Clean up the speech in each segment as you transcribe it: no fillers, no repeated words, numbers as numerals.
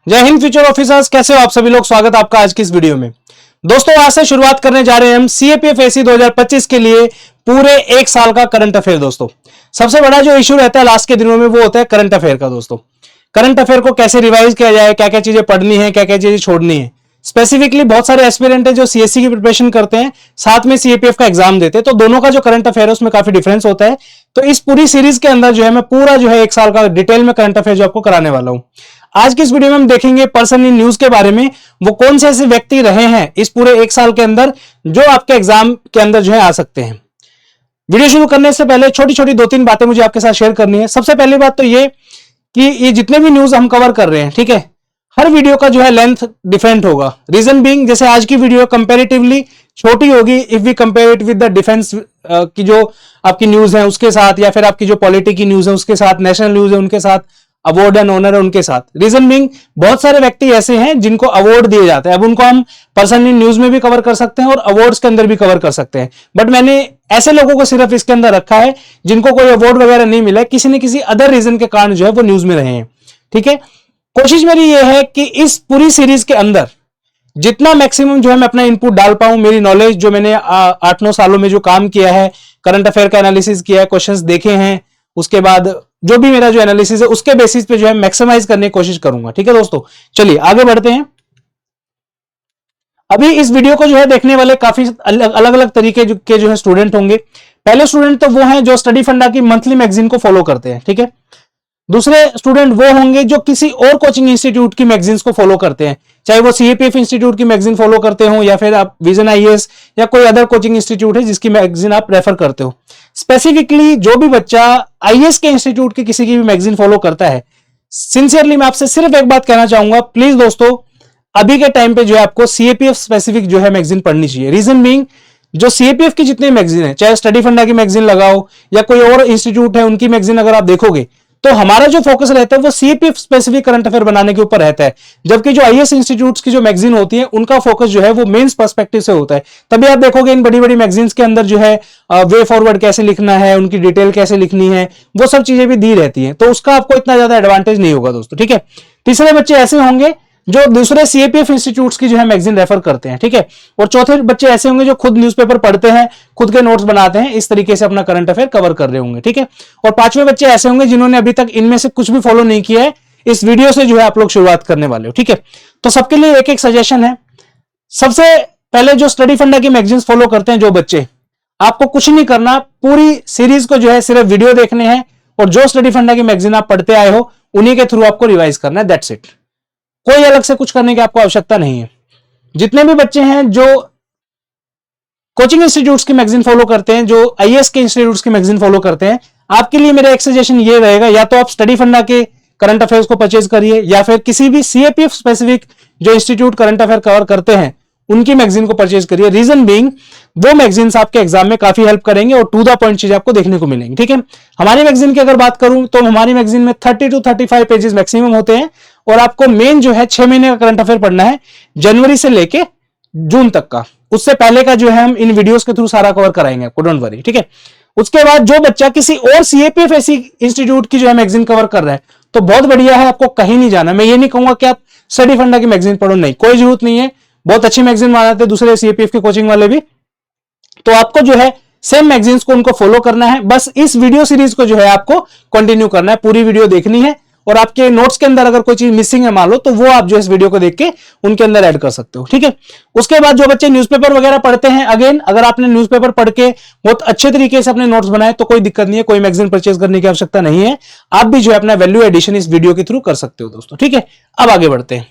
जय Hind future officers, कैसे हो आप सभी लोग। स्वागत आपका आज की इस वीडियो में। दोस्तों आज से शुरुआत करने जा रहे हैं हम सीएपीएफएससी 2025 के लिए पूरे एक साल का करंट अफेयर। दोस्तों सबसे बड़ा जो इश्यू रहता है लास्ट के दिनों में वो होता है करंट अफेयर का। दोस्तों करंट अफेयर को कैसे रिवाइज किया जाए, क्या क्या चीजें पढ़नी है, क्या क्या चीजें छोड़नी है। स्पेसिफिकली बहुत सारे एस्पिरेंट है जो सीएससी की प्रिपरेशन करते हैं, साथ में सीएपीएफ का एग्जाम देते हैं, तो दोनों का जो करंट अफेयर है उसमें काफी डिफरेंस होता है। तो इस पूरी सीरीज के अंदर जो है मैं पूरा जो है एक साल का डिटेल में करंट अफेयर जो आपको कराने वाला हूं। आज की इस वीडियो में हम देखेंगे पर्सन इन न्यूज के बारे में, वो कौन से ऐसे व्यक्ति रहे हैं इस पूरे एक साल के अंदर जो आपके एग्जाम के अंदर जो है आ सकते हैं। वीडियो शुरू करने से पहले छोटी छोटी दो तीन बातें मुझे आपके साथ शेयर करनी है। सबसे पहली बात तो ये कि ये जितने भी न्यूज हम कवर कर रहे हैं, ठीक है, हर वीडियो का जो है लेंथ डिफरेंट होगा। रीजन बीइंग, जैसे आज की वीडियो कंपैरेटिवली छोटी होगी if we compare it with the defence की जो आपकी न्यूज है उसके साथ, या फिर आपकी जो पॉलिटी की न्यूज है उसके साथ, नेशनल न्यूज है उनके साथ, अवार्ड एंड ऑनर है उनके साथ। रीजन बीइंग, बहुत सारे व्यक्ति ऐसे हैं जिनको अवार्ड दिए जाते हैं। अब उनको हम पर्सन इन न्यूज में भी कवर कर सकते हैं और अवार्ड्स के अंदर भी कवर कर सकते हैं, बट मैंने ऐसे लोगों को सिर्फ इसके अंदर रखा है जिनको कोई अवार्ड वगैरह नहीं मिला, किसी न किसी अदर रीजन के कारण जो है वो न्यूज में रहे हैं। ठीक है, कोशिश मेरी ये है कि इस पूरी सीरीज के अंदर जितना मैक्सिमम जो है मैं अपना इनपुट डाल पाऊं, मेरी नॉलेज जो मैंने 8-9 सालों में जो काम किया है, करंट अफेयर का एनालिसिस किया है, क्वेश्चंस देखे हैं, उसके बाद जो भी मेरा जो एनालिसिस है उसके बेसिस पे जो है मैक्सिमाइज करने की कोशिश करूंगा। ठीक है दोस्तों, चलिए आगे बढ़ते हैं। अभी इस वीडियो को जो है देखने वाले काफी अलग अलग तरीके के जो है स्टूडेंट होंगे। पहले स्टूडेंट तो वो हैं जो स्टडी फंडा की मंथली मैगजीन को फॉलो करते हैं। ठीक है, दूसरे स्टूडेंट वो होंगे जो किसी और कोचिंग इंस्टीट्यूट की मैगजीन्स को फॉलो करते हैं, चाहे वो सीएपीएफ इंस्टीट्यूट की मैगजीन फॉलो करते हो या फिर आप विजन आईएएस या कोई अदर कोचिंग इंस्टीट्यूट है जिसकी मैगजीन आप रेफर करते हो। स्पेसिफिकली जो भी बच्चा आईएएस के इंस्टीट्यूट की किसी की भी मैगजीन फॉलो करता है, सिंसियरली मैं आपसे सिर्फ एक बात कहना चाहूंगा, प्लीज दोस्तों अभी के टाइम पे जो है आपको सीएपीएफ स्पेसिफिक जो है मैगजीन पढ़नी चाहिए। रीजन बीइंग, जो सीएपीएफ की जितनी मैगजीन है, चाहे स्टडी फंडा की मैगजीन लगाओ या कोई और इंस्टीट्यूट है उनकी मैगजीन अगर आप देखोगे तो हमारा जो फोकस रहता है वो सीएपीएफ स्पेसिफिक करंट अफेयर बनाने के ऊपर रहता है, जबकि जो आईएएस इंस्टीट्यूट्स की जो मैगजीन होती है उनका फोकस जो है वो मेंस पर्सपेक्टिव से होता है। तभी आप देखोगे इन बड़ी बड़ी मैगजीन्स के अंदर जो है वे फॉरवर्ड कैसे लिखना है, उनकी डिटेल कैसे लिखनी है, वो सब चीजें भी दी रहती है, तो उसका आपको इतना ज्यादा एडवांटेज नहीं होगा दोस्तों। ठीक है, तीसरे बच्चे ऐसे होंगे जो दूसरे सीएपीएफ इंस्टीट्यूट्स की जो है मैगजीन रेफर करते हैं। ठीक है, और चौथे बच्चे ऐसे होंगे जो खुद न्यूज़पेपर पढ़ते हैं, खुद के नोट्स बनाते हैं, इस तरीके से अपना करंट अफेयर कवर कर रहे होंगे। ठीक है, और पांचवें बच्चे ऐसे होंगे जिन्होंने अभी तक इनमें से कुछ भी फॉलो नहीं किया है, इस वीडियो से जो है आप लोग शुरुआत करने वाले हो। ठीक है, तो सबके लिए एक एक सजेशन है। सबसे पहले जो स्टडी फंडा की मैगजीन फॉलो करते हैं जो बच्चे, आपको कुछ नहीं करना, पूरी सीरीज को जो है सिर्फ वीडियो देखने हैं और जो स्टडी फंडा की मैगजीन आप पढ़ते आए हो उन्हीं के थ्रू आपको रिवाइज करना है, दैट्स इट। कोई अलग से कुछ करने की आपको आवश्यकता नहीं है। जितने भी बच्चे हैं जो कोचिंग इंस्टीट्यूट्स की मैगजीन फॉलो करते हैं, जो आईएएस के इंस्टीट्यूट्स की मैगजीन फॉलो करते हैं, आपके लिए मेरा एक सजेशन ये रहेगा, या तो आप स्टडी फंडा के करंट अफेयर्स को परचेज करिए या फिर किसी भी सीएपीएफ स्पेसिफिक जो इंस्टीट्यूट करंट अफेयर कवर करते हैं उनकी मैगजीन को परचेज करिए। रीजन बीइंग, वो मैगजीन्स आपके एग्जाम में काफी हेल्प करेंगे और टू द पॉइंट चीज आपको देखने को मिलेंगी। ठीक है, हमारी मैगजीन की अगर बात करूं तो हमारी मैगजीन में 30 to 35 पेजेस मैक्सिमम होते हैं और आपको मेन जो है 6 महीने का करंट अफेयर पढ़ना है, जनवरी से लेके जून तक का। उससे पहले का जो है हम इन वीडियोस के थ्रू सारा कवर कराएंगे आपको, डोंट वरी। ठीक है, उसके बाद जो बच्चा किसी और सीएपीएफ ऐसी इंस्टीट्यूट की जो है मैगजीन कवर कर रहा है तो बहुत बढ़िया है, आपको कहीं नहीं जाना। मैं ये नहीं कहूंगा कि आप स्टडी फंडा की मैगजीन पढ़ो, नहीं, कोई जरूरत नहीं है। बहुत अच्छी मैगजीन बनाते हैं दूसरे सीएपीएफ के कोचिंग वाले भी, तो आपको जो है सेम मैगजीन्स को उनको फॉलो करना है। बस इस वीडियो सीरीज को जो है आपको कंटिन्यू करना है, पूरी वीडियो देखनी है और आपके नोट्स के अंदर अगर कोई चीज मिसिंग है मान लो तो वो आप जो इस वीडियो को देख के उनके अंदर ऐड कर सकते हो। ठीक है, उसके बाद जो बच्चे न्यूज़पेपर वगैरह पढ़ते हैं, अगेन अगर आपने न्यूज़पेपर पढ़ के बहुत अच्छे तरीके से अपने नोट्स बनाए तो कोई दिक्कत नहीं है, कोई मैगजीन परचेज करने की आवश्यकता नहीं है। आप भी जो है अपना वैल्यू एडिशन इस वीडियो के थ्रू कर सकते हो दोस्तों। ठीक है, अब आगे बढ़ते हैं।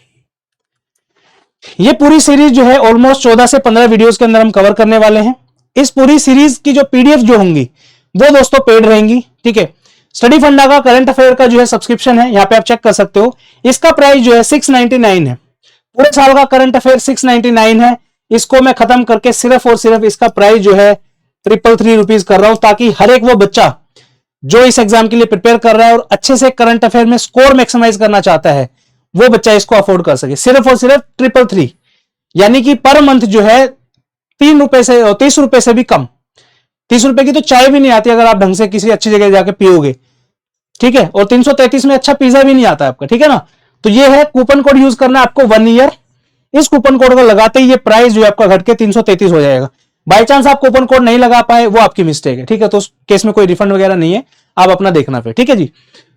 ये पूरी सीरीज जो है ऑलमोस्ट 14 से 15 वीडियोस के अंदर हम कवर करने वाले हैं। इस पूरी सीरीज की जो पीडीएफ जो होंगी वो दोस्तों पेड रहेंगी। ठीक है, स्टडी फंडा का करंट अफेयर का जो है सब्सक्रिप्शन है, यहां पे आप चेक कर सकते हो, इसका प्राइस जो है 699 है। पूरे साल का करंट अफेयर 699 है। इसको मैं खत्म करके सिर्फ और सिर्फ इसका प्राइस जो है 333 रुपीज कर रहा हूं, ताकि हर एक वो बच्चा जो इस एग्जाम के लिए प्रिपेयर कर रहा है और अच्छे से करंट अफेयर में स्कोर मैक्सिमाइज करना चाहता है वो बच्चा इसको अफोर्ड कर सके। सिर्फ और सिर्फ 333, यानी कि पर मंथ जो है 3 रुपए से और 30 रुपए से भी कम। 30 रुपए की तो चाय भी नहीं आती अगर आप ढंग से किसी अच्छी जगह जाके पियोगे। ठीक है, और 333 में अच्छा पिज्जा भी नहीं आता आपका। ठीक है ना, तो ये है कूपन कोड यूज करना है आपको 1 ईयर। इस कूपन कोड को लगाते ही ये प्राइस जो है आपका घट के 333 हो जाएगा। बाई चांस आप कूपन कोड नहीं लगा पाए, वो आपकी मिस्टेक है, ठीक है, तो उस केस में कोई रिफंड वगैरह नहीं है, आप अपना देखना फिर, ठीक है जी।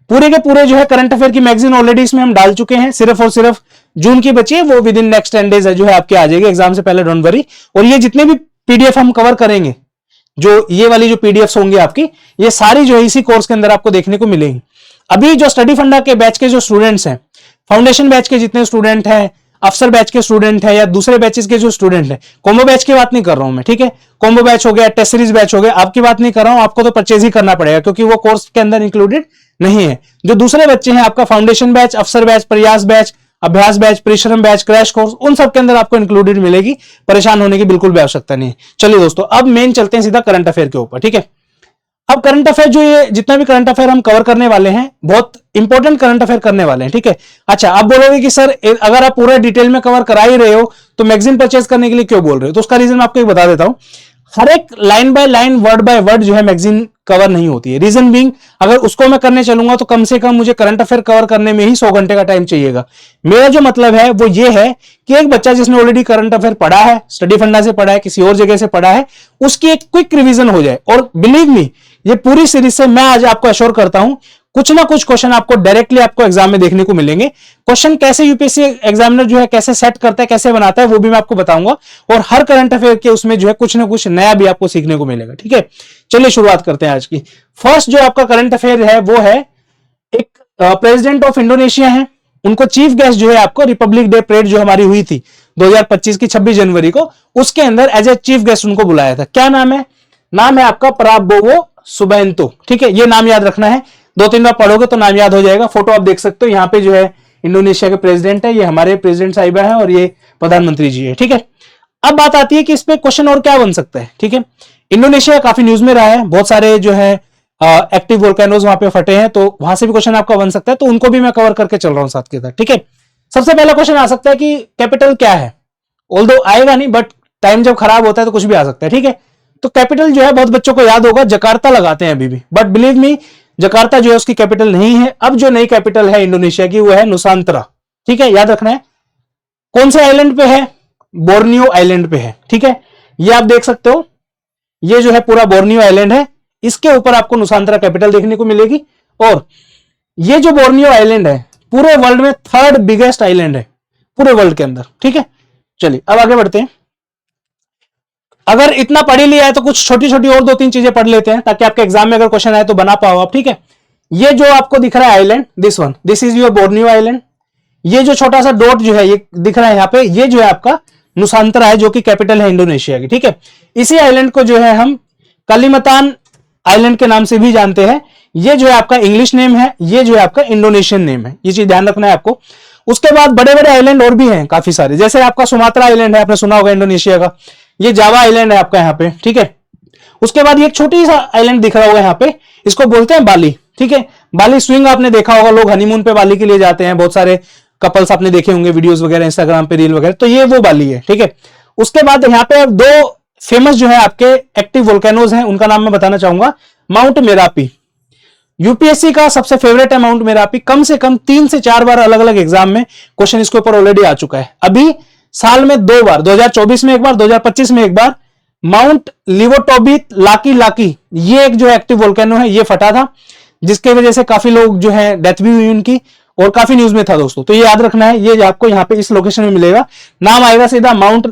पूरे के पूरे जो है करंट अफेयर की मैगजीन ऑलरेडी इसमें हम डाल चुके हैं, सिर्फ और सिर्फ जून की बची है, वो विद इन नेक्स्ट 10 डेज जो है आपके आ जाएगी एग्जाम से पहले, डोंट वरी। और ये जितने भी पीडीएफ हम कवर करेंगे, जो ये वाली जो पीडीएफ होंगी आपकी, ये सारी जो है इसी कोर्स के अंदर आपको देखने को मिलेंगी। अभी जो स्टडी फंडा के बैच के जो स्टूडेंट्स हैं, फाउंडेशन बैच के जितने स्टूडेंट हैं, अफसर बैच के स्टूडेंट है या दूसरे बैचेस के जो स्टूडेंट है, कॉम्बो बैच की बात नहीं कर रहा हूं मैं, ठीक है, कॉम्बो बैच हो गया, टेस्ट सीरीज बैच हो गया, आपकी बात नहीं कर रहा हूं, आपको तो परचेज ही करना पड़ेगा क्योंकि वो कोर्स के अंदर इंक्लूडेड नहीं है। जो दूसरे बच्चे हैं आपका फाउंडेशन बैच, अफसर बैच, प्रयास बैच, अभ्यास बैच, परिश्रम बैच, क्रैश कोर्स, उन सब के अंदर आपको इंक्लूडेड मिलेगी, परेशान होने की बिल्कुल भी आवश्यकता नहीं है। चलिए दोस्तों, अब मेन चलते हैं सीधा करंट अफेयर के ऊपर, ठीक है। अब करंट अफेयर जो ये जितना भी करंट अफेयर हम कवर करने वाले हैं, बहुत इंपॉर्टेंट करंट अफेयर करने वाले हैं, ठीक है। अच्छा, आप बोलोगे कि सर अगर आप पूरा डिटेल में कवर करा ही रहे हो तो मैगजीन परचेज करने के लिए क्यों बोल रहे हो? तो उसका रीजन मैं आपको एक बता देता हूं। हर एक line by line, word by word जो है मैगजीन कवर नहीं होती है। रीजन बीइंग, अगर उसको मैं करने चलूंगा तो कम से कम मुझे करंट अफेयर कवर करने में ही 100 घंटे का टाइम चाहिएगा। मेरा जो मतलब है वो ये है कि एक बच्चा जिसने ऑलरेडी करंट अफेयर पढ़ा है, स्टडी फंडा से पढ़ा है, किसी और जगह से पढ़ा है, उसकी एक क्विक रिवीजन हो जाए। और बिलीव मी, ये पूरी सीरीज से मैं आज आपको अश्योर करता हूं, कुछ ना कुछ क्वेश्चन आपको डायरेक्टली आपको एग्जाम में देखने को मिलेंगे। क्वेश्चन कैसे यूपीएससी एग्जामिनर जो है कैसे सेट करता है, कैसे बनाता है, वो भी मैं आपको बताऊंगा। और हर करंट अफेयर के उसमें जो है कुछ ना कुछ नया भी आपको सीखने को मिलेगा, ठीक है। चलिए शुरुआत करते हैं आज की। फर्स्ट जो आपका करंट अफेयर है वो है, एक प्रेसिडेंट ऑफ इंडोनेशिया है, उनको चीफ गेस्ट जो है आपको रिपब्लिक डे परेड जो हमारी हुई थी 2025 की 26 जनवरी को, उसके अंदर एज ए चीफ गेस्ट उनको बुलाया था। क्या नाम है? नाम है आपका प्राबोवो सुबियांतो, ठीक है, ये नाम याद रखना है। 2-3 बार पढ़ोगे तो नाम याद हो जाएगा। फोटो आप देख सकते हो, यहाँ पे जो है इंडोनेशिया के प्रेसिडेंट है, ये हमारे प्रेसिडेंट साहिबा है और ये प्रधानमंत्री जी है, ठीक है। अब बात आती है कि इस पे क्वेश्चन और क्या बन सकता है, ठीक है। इंडोनेशिया काफी न्यूज में रहा है, बहुत सारे जो है एक्टिव वोल्केनोज वहां पे फटे हैं, तो वहां से भी क्वेश्चन आपका बन सकता है, तो उनको भी मैं कवर करके चल रहा हूं साथ के साथ, ठीक है। सबसे पहला क्वेश्चन आ सकता है कि कैपिटल क्या है, ऑल्दो आएगा नहीं, बट टाइम जब खराब होता है तो कुछ भी आ सकता है, ठीक है। तो कैपिटल जो है बहुत बच्चों को याद होगा, जकार्ता लगाते हैं अभी भी, बट बिलीव मी, जकार्ता जो है उसकी कैपिटल नहीं है। अब जो नई कैपिटल है इंडोनेशिया की वो है नुसांतरा, ठीक है, याद रखना है। कौन से आइलैंड पे है? बोर्नियो आइलैंड पे है, ठीक है, ये आप देख सकते हो, ये जो है पूरा बोर्नियो आइलैंड है, इसके ऊपर आपको नुसांतरा कैपिटल देखने को मिलेगी। और ये जो बोर्नियो आइलैंड है पूरे वर्ल्ड में 3rd बिगेस्ट आइलैंड है पूरे वर्ल्ड के अंदर, ठीक है। चलिए अब आगे बढ़ते हैं। अगर इतना पढ़ ही लिया है तो कुछ छोटी छोटी और 2-3 चीजें पढ़ लेते हैं ताकि आपके एग्जाम में अगर क्वेश्चन आए तो बना पाओ आप, ठीक है। ये जो आपको दिख रहा है island, this is your Borneo island. ये जो छोटा सा डॉट जो है ये दिख रहा है यहाँ पे, ये जो है आपका नुसांतरा है, जो कि कैपिटल है इंडोनेशिया की, ठीक है। इसी आइलैंड को जो है हम कलिमतान आइलैंड के नाम से भी जानते हैं। ये जो है आपका इंग्लिश नेम है, ये जो है आपका इंडोनेशियन नेम है, ये चीज ध्यान रखना है आपको। उसके बाद बड़े बड़े आइलैंड और भी हैं काफी सारे, जैसे आपका सुमात्रा आइलैंड है, आपने सुना होगा इंडोनेशिया का। ये जावा आइलैंड है आपका यहाँ पे, ठीक है। उसके बाद ये एक छोटी सा आइलैंड दिख रहा होगा यहाँ पे, इसको बोलते हैं बाली, ठीक है। बाली स्विंग आपने देखा होगा, लोग हनीमून पे बाली के लिए जाते हैं, बहुत सारे कपल्स आपने देखे होंगे वीडियोस वगैरह इंस्टाग्राम पे, रील वगैरह, तो ये वो बाली है, ठीक है। उसके बाद यहाँ पे 2 फेमस जो है आपके एक्टिव वोल्केनोज हैं, उनका नाम मैं बताना चाहूंगा। माउंट मेरापी, यूपीएससी का सबसे फेवरेट है माउंट मेरापी, कम से कम 3 से 4 बार अलग अलग एग्जाम में क्वेश्चन इसके ऊपर ऑलरेडी आ चुका है। अभी साल में 2 बार, 2024 में एक बार, 2025 में एक बार, माउंट लिवोटोबित लाकी, ये एक जो एक्टिव वोल्केनो है ये फटा था, जिसके वजह से काफी लोग जो है डेथ भी हुई उनकी, और काफी न्यूज में था दोस्तों। तो ये याद रखना है, ये आपको यहाँ पे इस लोकेशन में मिलेगा, नाम आएगा सीधा माउंट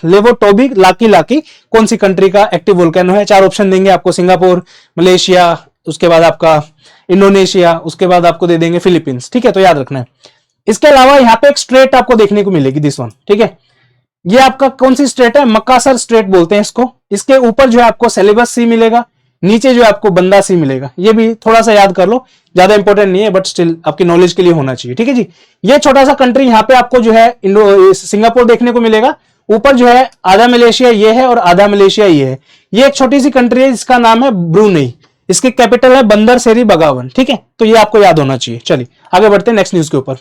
लिवोटोबिक लाकी। कौन सी कंट्री का एक्टिव वोल्केनो है? 4 ऑप्शन देंगे आपको, सिंगापुर, मलेशिया, उसके बाद आपका इंडोनेशिया, उसके बाद आपको दे देंगे फिलीपींस, ठीक है, तो याद रखना है। इसके अलावा यहाँ पे एक स्ट्रेट आपको देखने को मिलेगी, दिस वन, ठीक है। ये आपका कौन सी स्ट्रेट है? मकासर स्ट्रेट बोलते हैं इसको। इसके ऊपर जो है आपको सेलेबस सी मिलेगा, नीचे जो आपको बंदा सी मिलेगा। ये भी थोड़ा सा याद कर लो, ज्यादा इंपॉर्टेंट नहीं है, बट स्टिल आपकी नॉलेज के लिए होना चाहिए, ठीक है जी। ये छोटा सा कंट्री यहाँ पे आपको जो है सिंगापुर देखने को मिलेगा। ऊपर जो है आधा मलेशिया ये है और आधा मलेशिया ये है। ये एक छोटी सी कंट्री है जिसका नाम है ब्रूनेई, इसकी कैपिटल है बंदर सेरी बगावन, ठीक है, तो ये आपको याद होना चाहिए। चलिए आगे बढ़ते हैं नेक्स्ट न्यूज के ऊपर।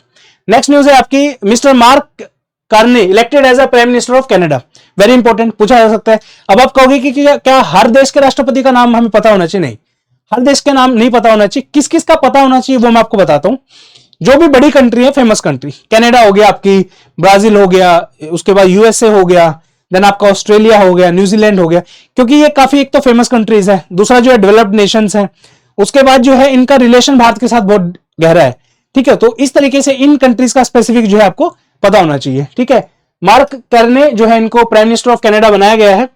नेक्स्ट न्यूज है आपकी, mister Mark Carney elected as a prime minister of Canada. Very important, पूछा जा सकता है। अब आप कहोगे कि क्या हर देश के राष्ट्रपति का नाम हमें पता होना चाहिए? नहीं, हर देश के नाम नहीं पता होना चाहिए। किस किस का पता होना चाहिए वो मैं आपको बताता हूं। जो भी बड़ी कंट्री है, फेमस कंट्री, कनाडा हो गया, आपकी ब्राजील हो गया, उसके बाद यूएसए हो गया, देन आपका ऑस्ट्रेलिया हो गया, न्यूजीलैंड हो गया, क्योंकि ये काफी एक तो फेमस कंट्रीज है, दूसरा जो है डेवलप्ड नेशंस है, उसके बाद जो है इनका रिलेशन भारत के साथ बहुत गहरा है, ठीक है। तो इस तरीके से इन कंट्रीज का स्पेसिफिक जो है आपको पता होना चाहिए, ठीक है। मार्क करने जो है इनको प्राइम मिनिस्टर ऑफ कनाडा बनाया गया है।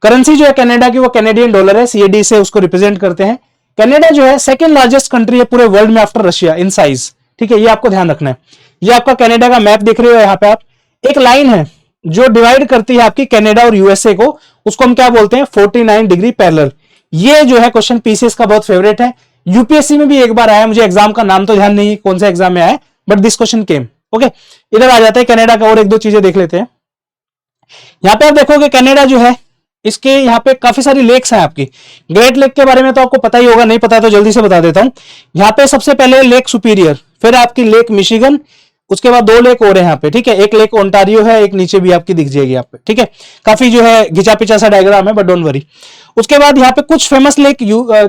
करेंसी जो है कनाडा की वो कैनेडियन डॉलर है, सीएडी से उसको रिप्रेजेंट करते हैं। कनाडा जो है सेकंड लार्जेस्ट कंट्री है पूरे वर्ल्ड में आफ्टर रशिया इन साइज, ठीक है, ये आपको ध्यान रखना है। ये आपका कनाडा का मैप देख रहे हो, यहाँ पे आप एक लाइन है जो डिवाइड करती है आपकी कनाडा और यूएसए को, उसको हम क्या बोलते हैं, 49 डिग्री पैरेलल। ये जो है क्वेश्चन पीसीएस का बहुत फेवरेट है, यूपीएससी में भी एक बार आया, मुझे एग्जाम का नाम तो ध्यान नहीं है कौन सा एग्जाम में आया, but this question came. Okay, इधर आ जाते हैं कनाडा का और एक दो चीजें देख लेते हैं। यहां पे आप देखोगे कनाडा जो है इसके यहाँ पे काफी सारी लेक्स हैं आपकी। ग्रेट लेक के बारे में तो आपको पता ही होगा, नहीं पता तो जल्दी से बता देता हूं। यहाँ पे सबसे पहले लेक सुपीरियर, फिर आपकी लेक मिशिगन, उसके बाद दो लेक और है यहाँ पे, ठीक है। एक लेक ओंटारियो है, एक नीचे भी आपकी दिख जाएगी यहाँ पे, ठीक है। काफी जो है घिचा पिचा सा डायग्राम है, बट डोंट वरी। उसके बाद यहाँ पे कुछ फेमस लेक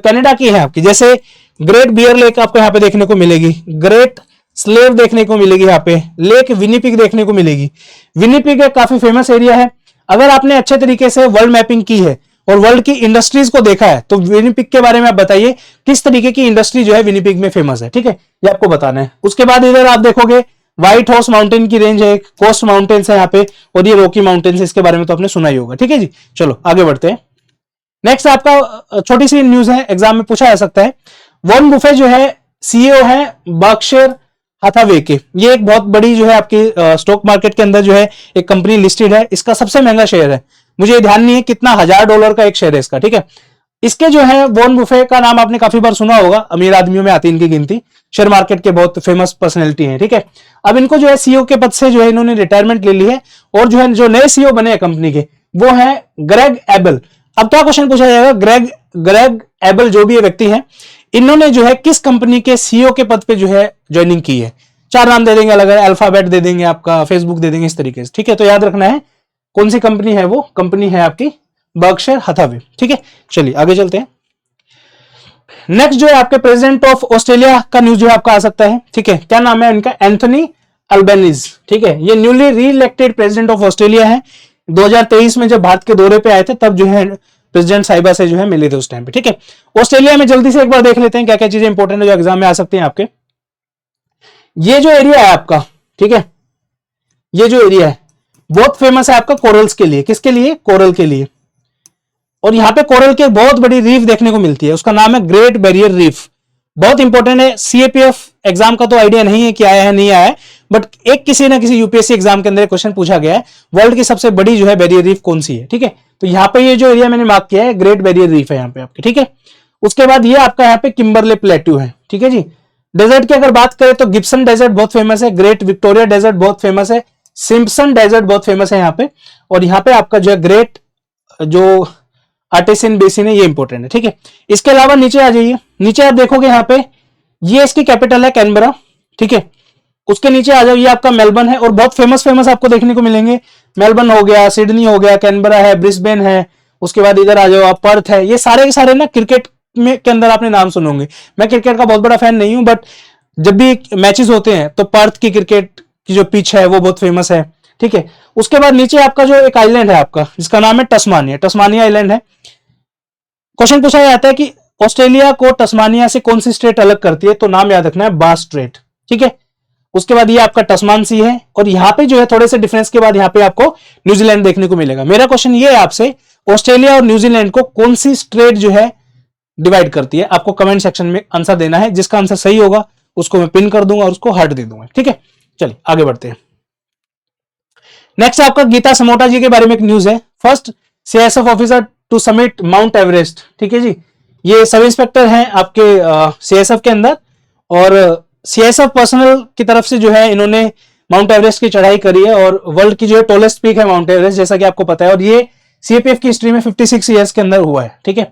कनाडा की है आपकी, जैसे ग्रेट बियर लेक आपको यहाँ पे देखने को मिलेगी, ग्रेट स्लेव देखने को मिलेगी, यहाँ पे लेक विनिपिग देखने को मिलेगी। विनिपिग एक काफी फेमस एरिया है। अगर आपने अच्छे तरीके से वर्ल्ड मैपिंग की है और वर्ल्ड की इंडस्ट्रीज को देखा है तो विनिपिग के बारे में आप बताइए किस तरीके की इंडस्ट्री जो है विनिपिग में फेमस है, ठीक है, ये आपको बताना है। उसके बाद इधर आप देखोगे व्हाइट हाउस माउंटेन की रेंज है, कोस्ट माउंटेन्स है यहाँ पे, और ये रॉकी माउंटेन्स है, इसके बारे में तो आपने सुना ही होगा, ठीक है जी। चलो आगे बढ़ते हैं। नेक्स्ट आपका छोटी सी न्यूज है, एग्जाम में पूछा जा सकता है। वॉरेन बुफे जो है सीईओ है बर्कशायर हाथावे के, ये एक बहुत बड़ी जो है आपकी स्टॉक मार्केट के अंदर जो है एक कंपनी लिस्टेड है, इसका सबसे महंगा शेयर है, मुझे ध्यान नहीं है कितना, $1000 का एक शेयर है इसका, ठीक है। इसके जो है वॉरेन बुफे का नाम आपने काफी बार सुना होगा, अमीर आदमियों में आती इनकी गिनती, शेयर मार्केट के बहुत फेमस पर्सनैलिटी है, ठीक है। अब इनको जो है सीईओ के पद से जो है इन्होंने रिटायरमेंट ले ली है, और जो है जो नए सीईओ बने हैं कंपनी के वो है ग्रेग एबल। अब क्या क्वेश्चन पूछा जाएगा, ग्रेग एबल जो भी ये व्यक्ति है, इन्होंने जो है किस कंपनी के सीईओ के पद पे जो है ज्वाइनिंग की है। 4 नाम दे देंगे अलग अलग, अल्फाबेट दे देंगे, आपका फेसबुक दे देंगे, इस तरीके से, ठीक है। तो याद रखना है कौन सी कंपनी है, वो कंपनी है आपकी बर्कशायर हाथावे, ठीक है। चलिए आगे चलते हैं। नेक्स्ट जो है आपके प्रेसिडेंट ऑफ ऑस्ट्रेलिया का न्यूज जो है आपका आ सकता है, ठीक है। क्या नाम है इनका, एंथनी अल्बेनीज, ठीक है। ये न्यूली री इलेक्टेड प्रेसिडेंट ऑफ ऑस्ट्रेलिया है। 2023 में जब भारत के दौरे पे आए थे तब जो है प्रेसिडेंट साहिबा से जो है मिले थे उस टाइम पे, ठीक है। ऑस्ट्रेलिया में जल्दी से एक बार देख लेते हैं क्या क्या चीजें इंपॉर्टेंट है जो एग्जाम में आ सकती हैं आपके। ये जो एरिया है आपका, ठीक है, ये जो एरिया है बहुत फेमस है आपका कोरल्स के लिए। किसके लिए, कोरल के लिए। और यहां पे कोरल की बहुत बड़ी रीफ देखने को मिलती है, उसका नाम है ग्रेट बैरियर रीफ। बहुत इंपॉर्टेंट है, सीएपीएफ एग्जाम का तो आइडिया नहीं है कि आया है नहीं आया है, बट एक किसी ना किसी यूपीएससी एग्जाम के अंदर क्वेश्चन पूछा गया है, वर्ल्ड की सबसे बड़ी जो है बैरियर रीफ कौन सी है, ठीक है। तो यहाँ पे ये जो एरिया मैंने मार्क किया है ग्रेट बैरियर रीफ है यहाँ पे आपके, ठीक है। उसके बाद ये आपका यहाँ पे किम्बरले प्लेट्यू है, ठीक है जी। डेजर्ट की अगर बात करें तो गिब्सन डेजर्ट बहुत फेमस है, ग्रेट विक्टोरिया डेजर्ट बहुत फेमस है, सिम्पसन डेजर्ट बहुत फेमस है यहाँ पे, और यहाँ पे आपका जो है ग्रेट जो आर्टिसिन बेसिन है ये इंपॉर्टेंट है, ठीक है। इसके अलावा नीचे आ जाइए, नीचे आप देखोगे यहाँ पे ये इसकी कैपिटल है कैनबरा, ठीक है। उसके नीचे आ जाओ, ये आपका मेलबर्न है, और बहुत फेमस आपको देखने को मिलेंगे, मेलबर्न हो गया, सिडनी हो गया, कैनबरा है, ब्रिस्बेन है, उसके बाद इधर आ जाओ आप पर्थ है। ये सारे के सारे ना क्रिकेट में के अंदर आपने नाम सुने होंगे। मैं क्रिकेट का बहुत बड़ा फैन नहीं हूं, बट जब भी मैचेस होते हैं तो पर्थ की क्रिकेट की जो पिच है वो बहुत फेमस है, ठीक है। उसके बाद नीचे आपका जो एक आइलैंड है आपका जिसका नाम है टस्मानिया, टस्मानिया आइलैंड है। क्वेश्चन पूछा जाता है कि ऑस्ट्रेलिया को टस्मानिया से कौन सी स्टेट अलग करती है, तो नाम याद रखना है बास स्ट्रेट, ठीक है। उसके बाद ये आपका टस्मान सी है, और यहाँ पे जो है थोड़े से डिफरेंस के बाद यहाँ पे आपको न्यूजीलैंड देखने को मिलेगा। मेरा क्वेश्चन ये है आपसे, ऑस्ट्रेलिया और न्यूजीलैंड को कौन सी स्ट्रेट जो है डिवाइड करती है, आपको कमेंट सेक्शन में आंसर देना है। जिसका आंसर सही होगा उसको मैं पिन कर दूंगा और उसको हार्ट दे दूंगा, ठीक है। चलिए आगे बढ़ते हैं। नेक्स्ट आपका गीता समोटा जी के बारे में एक न्यूज है, first CISF officer to summit mount Everest, ठीक है जी। ये सब इंस्पेक्टर हैं आपके सीआईएसएफ के अंदर, और सीआईएसएफ पर्सनल की तरफ से जो है इन्होंने माउंट एवरेस्ट की चढ़ाई करी है, और वर्ल्ड की जो है टॉलेस्ट पीक है माउंट एवरेस्ट, जैसा कि आपको पता है, और ये सीएपीएफ की हिस्ट्री में 56 ईयर्स के अंदर हुआ है, ठीक है।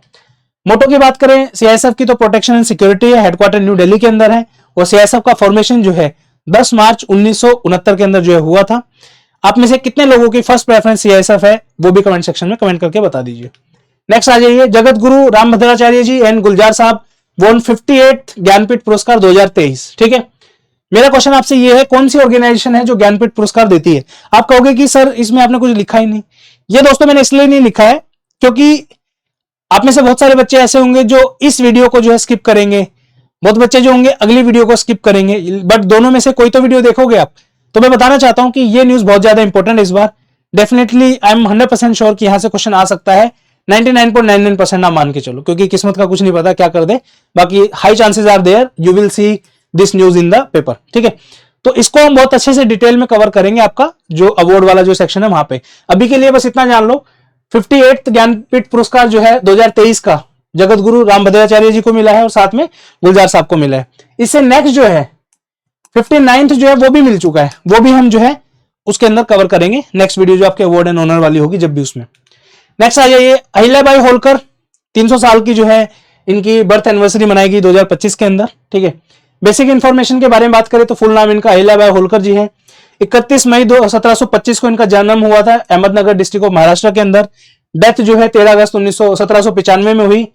मोटो की बात करें सीआईएसएफ की तो प्रोटेक्शन एंड सिक्योरिटी है, हेडक्वार्टर न्यू दिल्ली के अंदर है, और सीआईएसएफ का फॉर्मेशन जो है 10 मार्च 1969 के अंदर जो है हुआ था। आप में से कितने लोगों की फर्स्ट प्रेफरेंस सीआईएसएफ है वो भी कमेंट सेक्शन में कमेंट करके बता दीजिए। नेक्स्ट आ जाइए, जगत गुरु रामभद्राचार्य जी एंड गुलजार साहब वॉन 58th ज्ञानपीठ पुरस्कार 2023, ठीक है। मेरा क्वेश्चन आपसे ये है, कौन सी ऑर्गेनाइजेशन है जो ज्ञानपीठ पुरस्कार देती है? आप कहोगे कि सर इसमें आपने कुछ लिखा ही नहीं। ये दोस्तों मैंने इसलिए नहीं लिखा है क्योंकि आप में से बहुत सारे बच्चे ऐसे होंगे जो इस वीडियो को जो है स्किप करेंगे, बहुत बच्चे जो होंगे अगली वीडियो को स्किप करेंगे, बट दोनों में से कोई तो वीडियो देखोगे आप। तो मैं बताना चाहता हूं कि ये न्यूज बहुत ज्यादा इंपॉर्टेंट है इस बार। डेफिनेटली आई एम 100% श्योर कि यहां से क्वेश्चन आ सकता है। 99.99% आप मान के चलो, क्योंकि किस्मत का कुछ नहीं पता क्या कर दे, बाकी high chances are there you will see this news in the paper. ठीक है, तो इसको हम बहुत अच्छे से डिटेल में कवर करेंगे, आपका जो अवार्ड वाला जो सेक्शन है वहां पे। अभी के लिए बस इतना जान लो, 58th ज्ञानपीठ पुरस्कार जो है 2023 का जगत गुरु रामभद्राचार्य जी को मिला है और साथ में गुलजार साहब को मिला है। इससे नेक्स्ट जो है 59th जो है वो भी मिल चुका है, वो भी हम जो है उसके अंदर कवर करेंगे नेक्स्ट वीडियो जो आपके अवार्ड एंड ऑनर वाली होगी जब भी उसमें। नेक्स्ट आ जाइए, अहिल्याबाई होलकर 300 साल की जो है इनकी बर्थ एनिवर्सरी मनाएगी 2025 के अंदर। ठीक है, बेसिक इंफॉर्मेशन के बारे में बात करें तो फुल नाम इनका अहिल्याबाई होलकर जी है। 31 मई 1725 को इनका जन्म हुआ था अहमदनगर डिस्ट्रिक्ट ऑफ महाराष्ट्र के अंदर। डेथ जो है 13 अगस्त 1795 में हुई।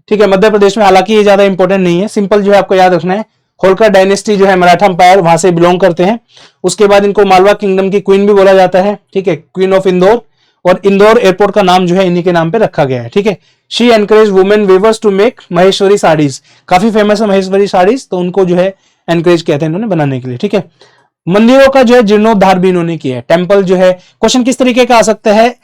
ठीक है, मध्य प्रदेश में। हालांकि ये ज्यादा इंपॉर्टेंट नहीं है, सिंपल जो है आपको याद रखना है, होलकर डायनेस्टी जो है मराठा अंपायर वहां से बिलोंग करते हैं। उसके बाद इनको मालवा किंगडम की क्वीन भी बोला जाता है। ठीक है, क्वीन ऑफ इंदौर, और इंदौर एयरपोर्ट का नाम जो है इन्हीं के नाम पे रखा गया है। ठीक है, she encourage women weavers to make Maheshwari saris, काफी फेमस है महेश्वरी साड़ीज, तो उनको जो है एनकरेज किया था इन्होंने बनाने के लिए। ठीक है, मंदिरों का जो है जीर्णोद्धार भी इन्होंने किया है। टेम्पल जो है, क्वेश्चन किस तरीके का आ सकता है,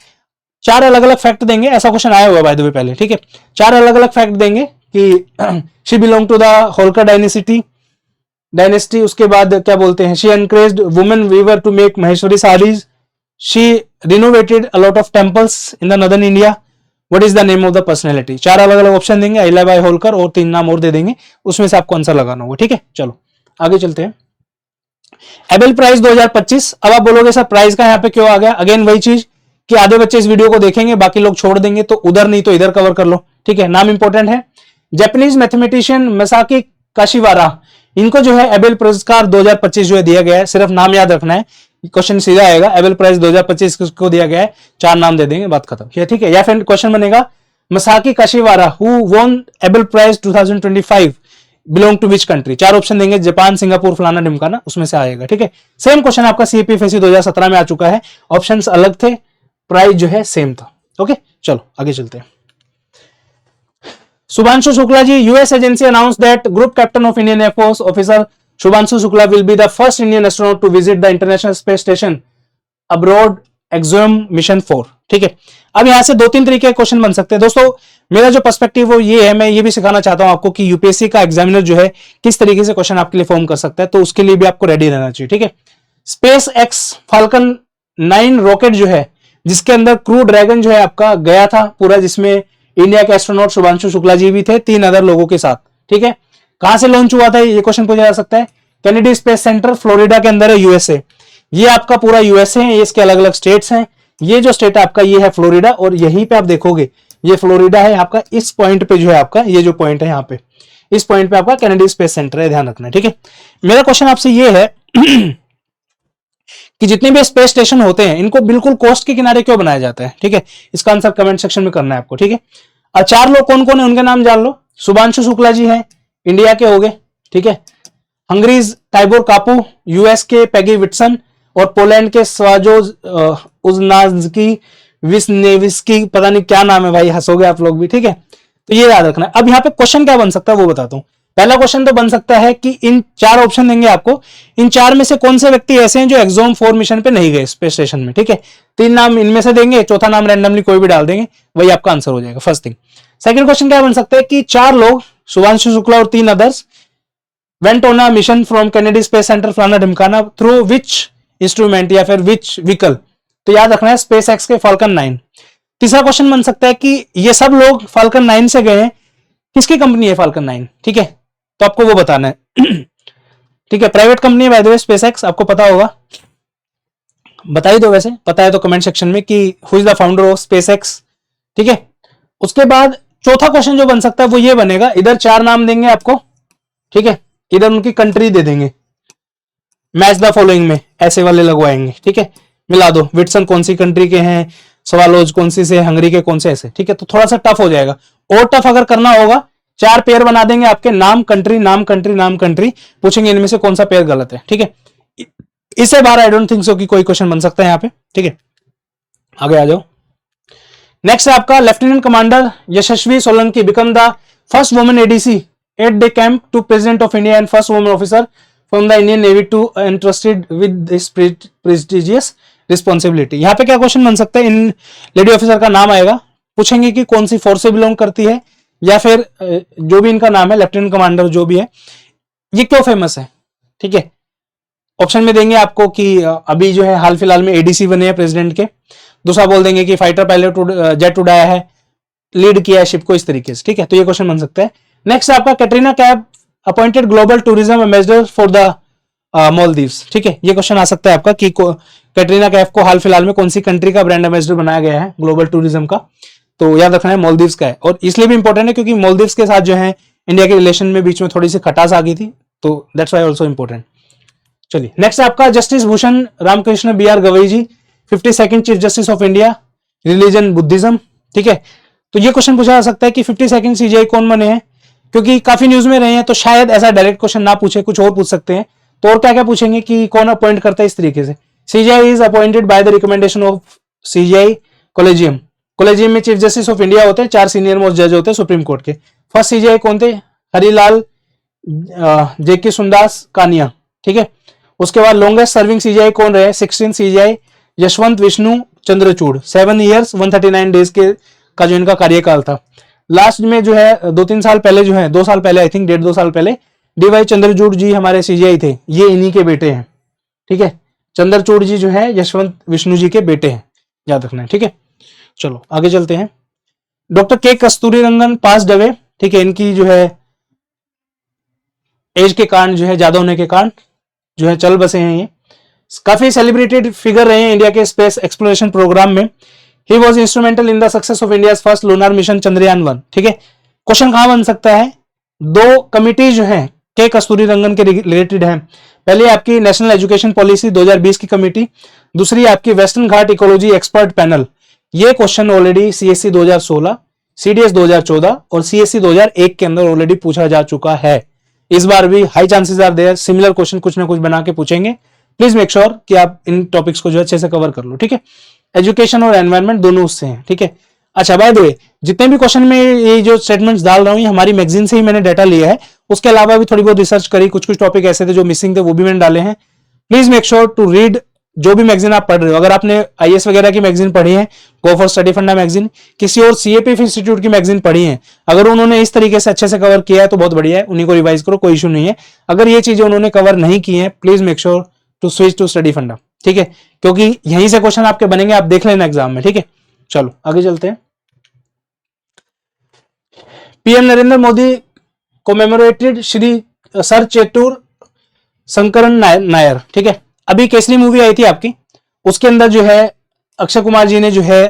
4 अलग अलग फैक्ट देंगे, ऐसा क्वेश्चन आया हुआ बाय द वे पहले। ठीक है, 4 अलग अलग फैक्ट देंगे कि she belong to the Holkar dynasty. उसके बाद क्या बोलते हैं, she encouraged women weaver to make Maheshwari saris, she renovated a lot of temples in the northern India, what is the name of the personality. 4 अलग अलग ऑप्शन देंगे, अहिल्याबाई होलकर और 3 नाम और दे देंगे, उसमें से आपको आंसर लगाना होगा। ठीक है, चलो आगे चलते हैं। Abel prize 2025। अब आप बोलोगे सर प्राइज का यहाँ पे क्यों आ गया? अगेन वही चीज कि आधे बच्चे इस वीडियो को देखेंगे, बाकी लोग छोड़ देंगे, तो उधर नहीं तो इधर कवर कर लो। ठीक है, नाम इंपॉर्टेंट है। जापानीज मैथमेटिशियन मसाकी काशिवारा, इनको जो है एबेल पुरस्कार 2025 जो है दिया गया है। सिर्फ नाम याद रखना है, क्वेश्चन सीधा आएगा। एबेल प्राइज 2025 को दिया गया है, 4 नाम दे देंगे, बात खत्म। ठीक है, या फिर क्वेश्चन बनेगा Masaki Kashiwara who won Abel prize 2025 belong to which country. 4 option देंगे, जापान, सिंगापुर, फलाना ढिमकाना, उसमें से आएगा। ठीक है, सेम क्वेश्चन आपका सीपीएफएससी 2017 में आ चुका है, ऑप्शंस अलग थे, प्राइस जो है सेम था। ओके, चलो आगे चलते हैं। Shubhanshu Shukla ji, US agency announce that group captain of Indian air force officer Shubhanshu Shukla will be the first Indian astronaut to visit the international space station abroad Axiom mission 4। ठीक है, अब यहां से 2-3 तरीके के क्वेश्चन बन सकते हैं। दोस्तों मेरा जो पर्सपेक्टिव वो ये है, मैं ये भी सिखाना चाहता हूं आपको कि यूपीएससी का एग्जामिनर जो है किस तरीके से क्वेश्चन आपके लिए फॉर्म कर सकता है, तो उसके लिए भी आपको रेडी रहना चाहिए। ठीक है, स्पेस एक्स फाल्कन 9 रॉकेट जो है, जिसके अंदर क्रू ड्रैगन जो है आपका गया था पूरा, जिसमें इंडिया के एस्ट्रोनॉट शुभांशु शुक्ला जी भी थे 3 अदर लोगों के साथ। ठीक है, कहां से लॉन्च हुआ था ये क्वेश्चन पूछा जा सकता है। कैनेडी स्पेस सेंटर फ्लोरिडा के अंदर है, यूएसए। ये आपका पूरा यूएसए है, ये इसके अलग अलग स्टेट्स हैं। ये जो स्टेट है आपका ये है फ्लोरिडा, और यहीं पे आप देखोगे ये फ्लोरिडा है आपका, इस पॉइंट पे जो है आपका ये जो पॉइंट है यहाँ पे, इस पॉइंट पे आपका कैनेडी स्पेस सेंटर है, ध्यान रखना है। ठीक है, मेरा क्वेश्चन आपसे ये है कि जितने भी स्पेस स्टेशन होते हैं इनको बिल्कुल कोस्ट के किनारे क्यों बनाया जाता है? ठीक है, इसका आंसर कमेंट सेक्शन में करना है आपको। ठीक है, और 4 लोग कौन कौन है उनके नाम जान लो। शुभांशु शुक्ला जी हैं, इंडिया के हो गए। ठीक है, हंगरीज टाइबोर कापू, यूएस के पैगी विटसन, और पोलैंड के स्वाजोज उजनाज्की विस्नेविस्की, पता नहीं क्या नाम है भाई, हंसोगे आप लोग भी। ठीक है, तो ये याद रखना है। अब यहाँ पे क्वेश्चन क्या बन सकता है वो बताता हूं। पहला क्वेश्चन तो बन सकता है कि इन 4 ऑप्शन देंगे आपको, इन 4 में से कौन से व्यक्ति ऐसे हैं जो एक्सोम 4 मिशन पे नहीं गए स्पेस स्टेशन में। ठीक है, 3 नाम इनमें से देंगे, चौथा नाम रैंडमली कोई भी डाल देंगे, वही आपका आंसर हो जाएगा। First thing. सेकंड क्वेश्चन क्या बन सकता है कि 4 लोग शुभांशु शुक्ला और 3 others went on a mission from Kennedy space centre फलाना ढिमकाना थ्रू विच इंस्ट्रूमेंट या फिर विच व्हीकल, तो याद रखना है स्पेस एक्स के फाल्कन 9। तीसरा क्वेश्चन बन सकता है कि ये सब लोग फाल्कन 9 से गए हैं, किसकी कंपनी है फाल्कन 9? ठीक है, तो आपको वो बताना है। ठीक है, प्राइवेट कंपनी है by the way space x, आपको पता होगा, बता ही दो, वैसे पता है तो कमेंट सेक्शन में कि who is the founder of space x. ठीक है, उसके बाद चौथा क्वेश्चन जो बन सकता है वो ये बनेगा, इधर 4 नाम देंगे आपको। ठीक है, इधर उनकी कंट्री दे देंगे, मैच द फॉलोइंग में ऐसे वाले लगवाएंगे। ठीक है, मिला दो, विटसन कौन सी कंट्री के हैं, सवालोज कौन सी से, हंगरी के कौन से, ऐसे। ठीक है, तो थोड़ा सा टफ हो जाएगा, और टफ अगर करना होगा 4 पेयर बना देंगे आपके, नाम कंट्री नाम कंट्री नाम कंट्री, पूछेंगे इनमें से कौन सा पेयर गलत है, ठीक है। इससे बाहर आई डोंट थिंक सो कि कोई क्वेश्चन बन सकता है यहाँ पे, ठीक है। आगे आ जाओ। नेक्स्ट है आपका lieutenant commander Yashasvi Solanki become the first women ADC at the camp to president of India and first women officer from the Indian navy to entrusted with this prestigious responsibility. यहाँ पे क्या क्वेश्चन बन सकता है, इन लेडी ऑफिसर का नाम आएगा, पूछेंगे कि कौन सी फोर्स से बिलोंग करती है, या फिर जो भी इनका नाम है लेफ्टिनेंट कमांडर जो भी है, ये क्यों फेमस है, ठीक है। ऑप्शन में देंगे आपको कि अभी जो है हाल फिलहाल में एडीसी बने हैं प्रेसिडेंट के, दूसरा बोल देंगे कि फाइटर पायलट जेट उड़ाया है, लीड किया है शिप को, इस तरीके से, ठीक है। तो ये क्वेश्चन बन सकता है। नेक्स्ट आपका Katrina Kaif appointed global tourism ambassador for the Maldives, ठीक है। ये क्वेश्चन आ सकता है आपका कि कैटरीना कैफ को हाल फिलहाल में कौन सी कंट्री का ब्रांड एम्बेसडर बनाया गया है ग्लोबल टूरिज्म का, तो याद रखना है मालदीव्स का है। और इसलिए भी इंपॉर्टेंट है क्योंकि मालदीव्स के साथ जो है इंडिया के रिलेशन में बीच में थोड़ी सी खटास आ गई थी, तो दैट्स वाई ऑल्सो इंपॉर्टेंट। चलिए नेक्स्ट आपका justice Bhushan Ramakrishna BR Gavai ji, 52nd chief justice of India, religion Buddhism, ठीक है। तो ये क्वेश्चन पूछा जा सकता है कि 52nd CJI कौन बने हैं, क्योंकि काफी न्यूज में रहे हैं, तो शायद ऐसा डायरेक्ट क्वेश्चन ना पूछे, कुछ और पूछ सकते हैं। तो और क्या क्या पूछेंगे कि कौन अपॉइंट करता है, इस तरीके से। CJI is appointed by the recommendation of CJI collegium. Collegium में चीफ जस्टिस ऑफ इंडिया होते हैं, 4 सीनियर मोस्ट जज होते हैं सुप्रीम कोर्ट के। फर्स्ट CJI कौन थे, हरिलाल JK सुंदास कानिया, ठीक है। उसके बाद लॉन्गेस्ट सर्विंग CJI कौन रहे, 16 CJI Yashwant Vishnu Chandrachud, 7 years 139 days के का जो इनका कार्यकाल था। लास्ट में जो है 2-3 साल पहले जो है, 2 साल पहले आई थिंक, 1.5-2 साल पहले DY चंद्रचूड़ जी हमारे CJI थे, ये इन्हीं के बेटे हैं, ठीक है। चंद्रचूड़ जी जो है यशवंत विष्णु जी के बेटे हैं, याद रखना है, ठीक है। चलो आगे चलते हैं। डॉक्टर के कस्तूरीरंगन पास्ड अवे, ठीक है। इनकी जो है एज के कारण जो है ज्यादा होने के कारण जो है चल बसे हैं ये। काफी सेलिब्रेटेड फिगर रहे हैं इंडिया के स्पेस एक्सप्लोरेशन प्रोग्राम में। He was instrumental in the success of India first lunar mission Chandrayaan one, ठीक है। क्वेश्चन कहां बन सकता है, 2 कमिटी जो है के कस्तूरीरंगन के रिलेटेड है। पहले आपकी नेशनल एजुकेशन पॉलिसी 2020 की कमेटी, दूसरी आपकी वेस्टर्न घाट इकोलॉजी एक्सपर्ट पैनल। ये क्वेश्चन ऑलरेडी CSC 2016, CDS 2014 और CSC 2001 के अंदर ऑलरेडी पूछा जा चुका है। इस बार भी high chances are there, similar question कुछ ना कुछ बना के पूछेंगे। प्लीज मेक श्योर कि आप इन टॉपिक्स को जो अच्छे से कवर कर लो, ठीक है। एजुकेशन और एनवायरमेंट दोनों उससे हैं, ठीक है। अच्छा बाय द वे, जितने भी क्वेश्चन में ये जो स्टेटमेंट्स डाल रहा हूं, ये हमारी मैगजीन से ही मैंने डाटा लिया है। उसके अलावा भी थोड़ी बहुत रिसर्च करी, कुछ कुछ टॉपिक ऐसे थे जो मिसिंग थे, वो भी मैंने डाले हैं। Please make sure to read जो भी मैगजीन आप पढ़ रहे हो। अगर आपने IAS वगैरह की मैगजीन पढ़ी है, गो फॉर स्टडी फंडा मैगजीन, किसी और CAPF इंस्टीट्यूट की मैगजीन पढ़ी है, अगर उन्होंने इस तरीके से अच्छे से कवर किया है तो बहुत बढ़िया है, उन्हीं को रिवाइज करो, कोई इशू नहीं है। अगर ये चीजें उन्होंने कवर नहीं की है, please make sure to switch to study funda, ठीक है, क्योंकि यहीं से क्वेश्चन आपके बनेंगे, आप देख लेना एग्जाम में, ठीक है। चलो आगे चलते हैं। PM नरेंद्र मोदी कोमेमोरेटेड श्री सर चेतुर शंकरन नायर, ठीक है। अभी केसरी मूवी आई थी आपकी, उसके अंदर जो है अक्षय कुमार जी ने जो है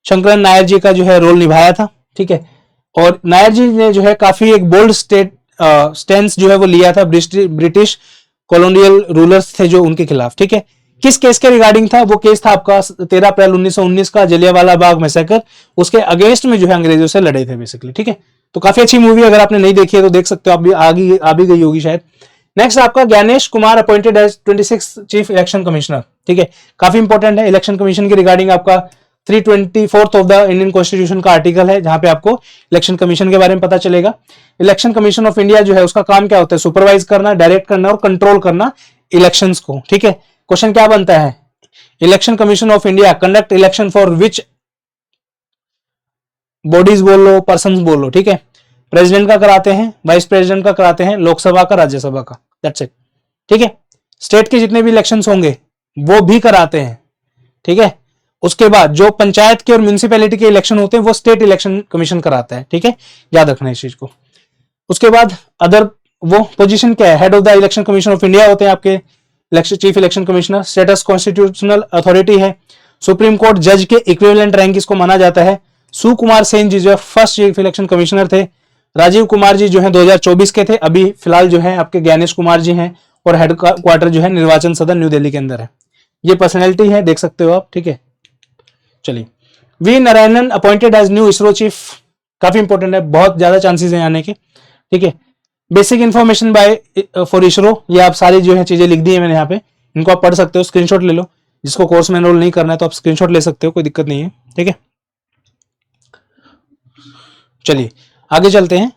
शंकरन नायर जी का जो है रोल निभाया था, ठीक है। और नायर जी ने जो है काफी एक बोल्ड स्टैंस जो है वो लिया था ब्रिटिश कॉलोनियल रूलर्स थे जो उनके खिलाफ, ठीक है। किस केस के रिगार्डिंग था वो केस, था आपका 13 अप्रैल 1919 का जलियांवाला बाग मैसेकर। उसके अगेंस्ट में जो है अंग्रेजों से लड़े थे बेसिकली, ठीक है। तो काफी अच्छी मूवी, अगर आपने नहीं देखी है तो देख सकते हो, आप भी आ भी गई होगी शायद। नेक्स्ट आपका Gyanesh Kumar appointed as 26th chief election commissioner, ठीक है। काफी इंपॉर्टेंट है इलेक्शन कमीशन के रिगार्डिंग, आपका 324th of the Indian constitution का आर्टिकल है, जहां पे आपको इलेक्शन कमीशन के बारे में पता चलेगा। इलेक्शन कमीशन ऑफ इंडिया जो है उसका काम क्या होता है, सुपरवाइज करना, डायरेक्ट करना और कंट्रोल करना इलेक्शंस को, ठीक है। क्वेश्चन क्या बनता है, election commission of India conduct election for which bodies बोल लो, पर्संस बोल लो, ठीक है। प्रेसिडेंट का कराते हैं, वाइस प्रेसिडेंट का कराते हैं, लोकसभा का, राज्यसभा का, दैट्स इट, ठीक है। स्टेट के जितने भी इलेक्शंस होंगे वो भी कराते हैं, ठीक है। उसके बाद जो पंचायत के और म्यूनिसिपैलिटी के इलेक्शन होते हैं वो स्टेट इलेक्शन कमीशन कराता है, ठीक है, याद रखना इस चीज को। उसके बाद अदर वो पोजीशन क्या है, head of the election commission of India होते हैं आपके election chief election commissioner. Status constitutional authority है, सुप्रीम कोर्ट जज के इक्विवेलेंट रैंक इसको माना जाता है। सुकुमार सेन जी जो है फर्स्ट चीफ इलेक्शन कमिश्नर थे। राजीव कुमार जी जो है 2024 के थे, अभी फिलहाल जो है आपके ज्ञानेश कुमार जी हैं, और हेड क्वार्टर जो है निर्वाचन सदन न्यू दिल्ली के अंदर है। ये पर्सनैलिटी है, देख सकते हो आप, ठीक है। चलिए, V Narayanan appointed as new ISRO chief, काफी इंपॉर्टेंट है, बहुत ज्यादा चांसेस हैं आने के। ठीक है। Basic information by for ISRO, ये आप सारी जो है चीजें लिख दी है मैंने यहाँ पे, इनको आप पढ़ सकते हो, स्क्रीनशॉट ले लो। जिसको कोर्स में एनरोल नहीं करना है तो आप स्क्रीनशॉट ले सकते हो, कोई दिक्कत नहीं है, ठीक है। चलिए आगे चलते हैं।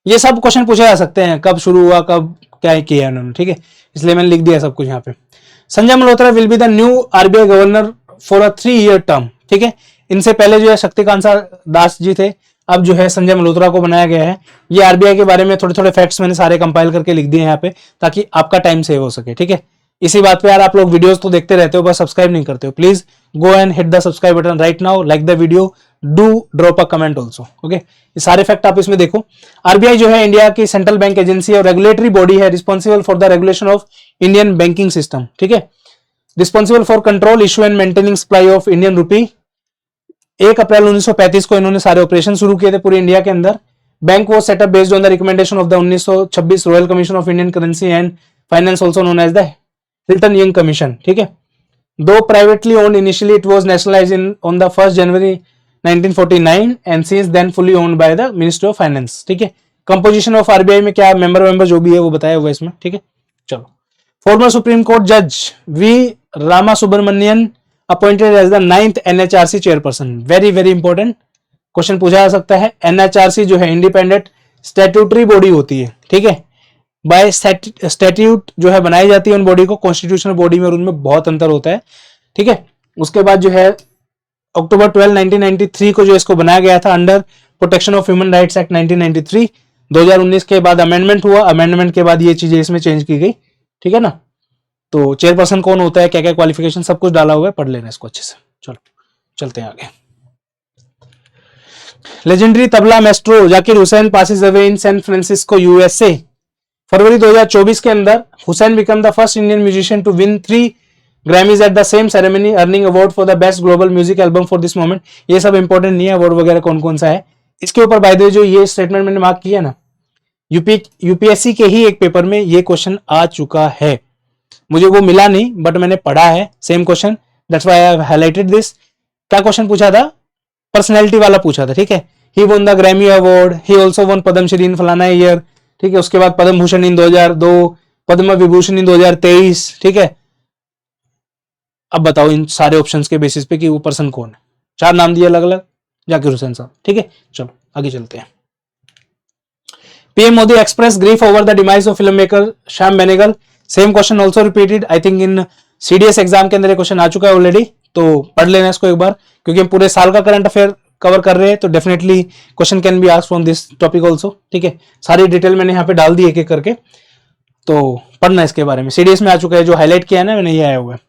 ये सब क्वेश्चन पूछे जा सकते हैं, कब शुरू हुआ, कब क्या किया उन्होंने, ठीक है, इसलिए मैंने लिख दिया सब कुछ यहाँ पे। Sanjay Malhotra will be the new RBI governor for a 3-year term, ठीक है। इनसे पहले जो है शक्तिकांत दास जी थे, अब जो है संजय मल्होत्रा को बनाया गया है। ये आरबीआई के बारे में थोड़े थोड़े फैक्ट्स मैंने सारे कंपाइल करके लिख दिए यहाँ पे, ताकि आपका टाइम सेव हो सके, ठीक है। इसी बात पे यार आप लोग वीडियोस तो देखते रहते हो, बस सब्सक्राइब नहीं करते हो, please go and hit the subscribe button right now, like the video, do drop a comment also, okay. ये सारे फैक्ट आप इसमें देखो। आरबीआई जो है इंडिया की सेंट्रल बैंक एजेंसी और रेगुलेटरी बॉडी है, responsible for the regulation of Indian banking system, ठीक है। Responsible for control, issue and maintaining supply of Indian rupee. 1 अप्रैल 1935 को इन्होंने सारे ऑपरेशन शुरू किए थे पूरे इंडिया के अंदर। Bank was set up based on the recommendation of the 1926 royal commission of Indian currency and finance, also known as the Hilton Young commission, ठीक है। Though privately owned, initially it was nationalized in on the 1 January 1949 and since then fully owned by the ministry of finance, ठीक है। Composition of RBI में क्या member जो भी है वो बताया हुआ इसमें, ठीक है। चलो, फॉर्मर सुप्रीम कोर्ट जज V Rama Subramanian appointed as the 9th NHRC chairperson. Very very important question पूछा जा सकता है। एनएचआरसी जो है इंडिपेंडेंट स्टैट्यूटरी बॉडी होती है, ठीक है। बाय स्टैट्यूट जो है बनाई जाती है उन बॉडी को, कॉन्स्टिट्यूशनल बॉडी में और उनमें बहुत अंतर होता है, ठीक है। उसके बाद जो है अक्टूबर 12, 1993 को जो इसको बनाया गया था under protection of human rights act 1993। 2019 के बाद अमेंडमेंट हुआ, अमेंडमेंट के बाद ये चीजें इसमें चेंज की गई, ठीक है ना। तो चेयरपर्सन कौन होता है, क्या क्या क्वालिफिकेशन, सब कुछ डाला हुआ है, पढ़ लेना इसको अच्छे से। चलो चलते हैं आगे। Legendary tabla maestro Zakir Hussain passes away in San Francisco USA. फरवरी 2024 के अंदर Hussain become the first Indian musician to win 3 Grammys at the same ceremony, earning award for the best global music album for this moment. ये सब important नहीं है award वगैरह कौन कौन सा है। इसके ऊपर बाय द वे जो ये स्टेटमेंट मैंने मार्क किया ना, यूपीएससी के ही एक पेपर में ये क्वेश्चन आ चुका है। मुझे वो मिला नहीं बट मैंने पढ़ा है same question, that's why I have highlighted this. क्या क्वेश्चन पूछा था, पर्सनैलिटी वाला पूछा था, ठीक है। He won the Grammy award, he also won Padma Shri in फलाना ईयर, ठीक है। उसके बाद पद्म भूषण इन 2002, पद्म विभूषण इन 2023, ठीक है। अब बताओ इन सारे ऑप्शंस के बेसिस पे कि वो पर्सन कौन है। 4 नाम दिए अलग अलग, जाकिर हुसैन साहब, ठीक है। चलो आगे चलते हैं। PM Modi express grief over the demise of film maker Shyam Benegal. Same question also repeated, I think in CDS exam के अंदर क्वेश्चन आ चुका है ऑलरेडी, तो पढ़ लेना इसको एक बार, क्योंकि हम पूरे साल का करंट अफेयर कवर कर रहे हैं, तो definitely question can be asked from this topic also, ठीक है। सारी डिटेल मैंने यहाँ पे डाल दी एक एक करके, तो पढ़ना इसके बारे में। सीडीएस में आ चुका है, जो हाईलाइट किया है ना मैंने, ये आया हुआ है।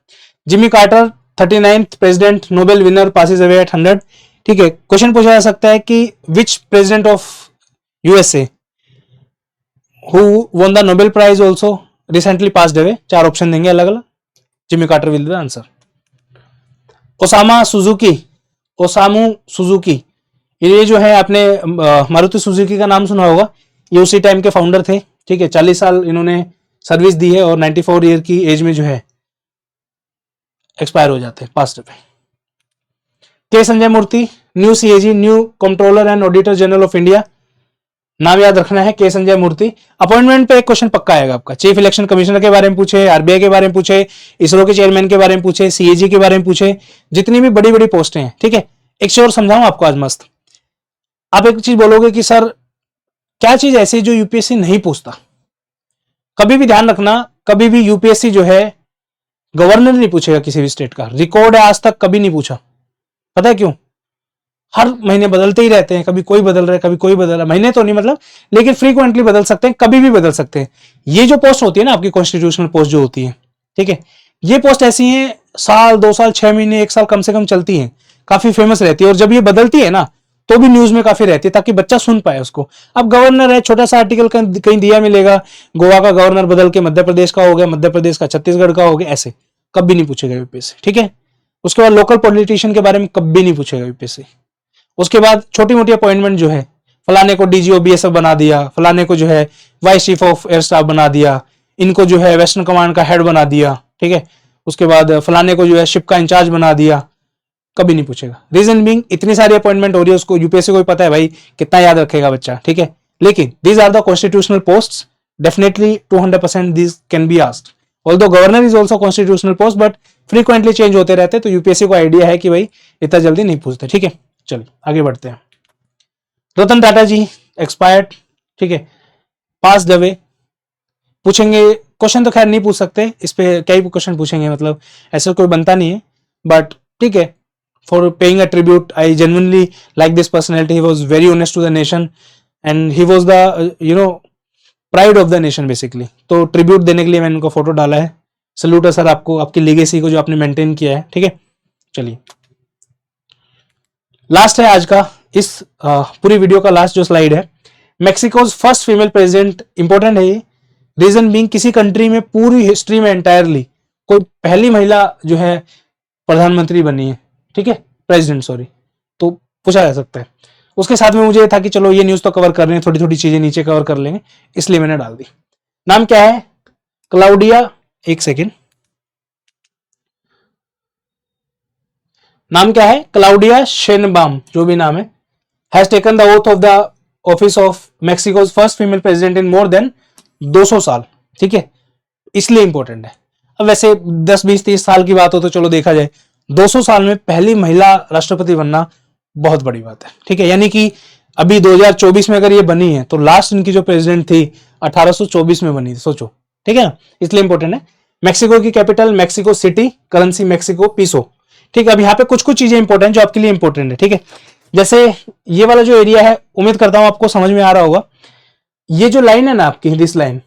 Jimmy Carter 39th president Nobel winner passes away at 100, ठीक है। क्वेश्चन पूछा जा सकता है कि which president of USA who won the Nobel prize also recently passed away. 4 option देंगे अलग अलग, Jimmy Carter will be the answer. Osamu Suzuki, ये जो है आपने मारुति सुजुकी का नाम सुना होगा, ये उसी टाइम के फाउंडर थे, ठीक है। 40 साल इन्होंने सर्विस दी है और 94 ईयर की एज में जो है एक्सपायर हो जाते हैं, पास्ट पे। K Sanjay Murthy, new CAG, new controller and auditor general of India. नाम याद रखना है, के संजय मूर्ति। अपॉइंटमेंट पे एक क्वेश्चन पक्का आएगा आपका, चीफ इलेक्शन कमिश्नर के बारे में पूछे, आरबीआई के बारे में पूछे, इसरो के चेयरमैन के बारे में पूछे, सीएजी के बारे में पूछे, जितनी भी बड़ी बड़ी पोस्टें हैं, ठीक है। एक चीज और समझाऊं आपको आज मस्त। आप एक चीज बोलोगे कि सर क्या चीज ऐसी जो यूपीएससी नहीं पूछता। कभी भी ध्यान रखना, कभी भी यूपीएससी जो है गवर्नर नहीं पूछेगा किसी भी स्टेट का, रिकॉर्ड है आज तक कभी नहीं पूछा। पता है क्यों? हर महीने बदलते ही रहते हैं, कभी कोई बदल रहा है, कभी कोई बदल रहा है, महीने तो नहीं मतलब, लेकिन फ्रीक्वेंटली बदल सकते हैं, कभी भी बदल सकते हैं। ये जो पोस्ट होती है ना आपकी कॉन्स्टिट्यूशनल पोस्ट जो होती है, ठीक है, ये पोस्ट ऐसी है साल 2 साल 6 महीने 1 साल कम से कम चलती है, काफी फेमस रहती है, और जब ये बदलती है ना तो भी न्यूज में काफी रहती है, ताकि बच्चा सुन पाए उसको। अब गवर्नर है, छोटा सा आर्टिकल कहीं दिया मिलेगा, गोवा का गवर्नर बदल के मध्य प्रदेश का हो गया, मध्य प्रदेश का छत्तीसगढ़ का हो गया, ऐसे कभी नहीं पूछेगा यूपीएससी, ठीक है। उसके बाद लोकल पॉलिटिशियन के बारे में कभी नहीं पूछेगा यूपीएससी। उसके बाद छोटी मोटी अपॉइंटमेंट जो है, फलाने को डीजीओ बीएसएफ बना दिया, फलाने को जो है vice chief of air staff बना दिया, इनको जो है वेस्टर्न कमांड का हेड बना दिया, ठीक है। उसके बाद फलाने को जो है शिप का इंचार्ज बना दिया, कभी नहीं पूछेगा। रीजन बीइंग इतनी सारी अपॉइंटमेंट हो रही है, उसको यूपीएससी को भी पता है भाई कितना याद रखेगा बच्चा, ठीक है। लेकिन these are the constitutional post, definitely 200% this can be asked. Although governor is also constitutional post, but frequently change होते रहते, तो यूपीएससी को आइडिया है कि भाई इतना जल्दी नहीं पूछते। ठीक है, चलिए आगे बढ़ते हैं। रतन टाटा जी एक्सपायर्ड, ठीक है, पास दवे पूछेंगे, क्वेश्चन तो खैर नहीं पूछ सकते इस पे, क्या ही क्वेश्चन पूछेंगे, मतलब ऐसा कोई बनता नहीं है, बट ठीक है, for paying a tribute, I genuinely like this personality, he was very honest to the nation and he was the pride of the nation basically. तो ट्रिब्यूट देने के लिए मैंने उनका फोटो डाला है। सल्यूट है सर आपको, आपकी लीगेसी को जो आपने मेंटेन किया है। ठीक है, चलिए लास्ट है आज का, इस पूरी वीडियो का लास्ट जो स्लाइड है, मेक्सिकोज फर्स्ट फीमेल प्रेसिडेंट। इंपॉर्टेंट है ये, रीजन बीइंग किसी कंट्री में पूरी हिस्ट्री में एंटायरली कोई पहली महिला जो है प्रधानमंत्री बनी है, ठीक है, प्रेसिडेंट सॉरी, तो पूछा जा सकता है। उसके साथ में मुझे था कि चलो ये न्यूज तो कवर कर रहे हैं, थोड़ी थोड़ी चीजें नीचे कवर कर लेंगे, इसलिए मैंने डाल दी। नाम क्या है? क्लाउडिया, एक सेकेंड, नाम क्या है? क्लाउडिया शेनबाम, जो भी नाम है, has taken the oath of the office of Mexico's first female president in more than 200 साल। ठीक है, इसलिए इंपॉर्टेंट है। अब वैसे 10 20 30 साल की बात हो तो चलो देखा जाए, 200 साल में पहली महिला राष्ट्रपति बनना बहुत बड़ी बात है। ठीक है, यानी कि अभी 2024 में अगर ये बनी है तो लास्ट इनकी जो प्रेसिडेंट थी 1824 में बनी थी, सोचो। ठीक है ना, इसलिए इंपॉर्टेंट है। मेक्सिको की capital Mexico City, currency Mexico peso. ठीक है, अब यहाँ पे कुछ कुछ चीजें इंपॉर्टेंट जो आपके लिए इंपॉर्टेंट है। ठीक है, जैसे ये वाला जो एरिया है, उम्मीद करता हूं आपको समझ में आ रहा होगा। ये जो लाइन है ना आपकी, दिस लाइन,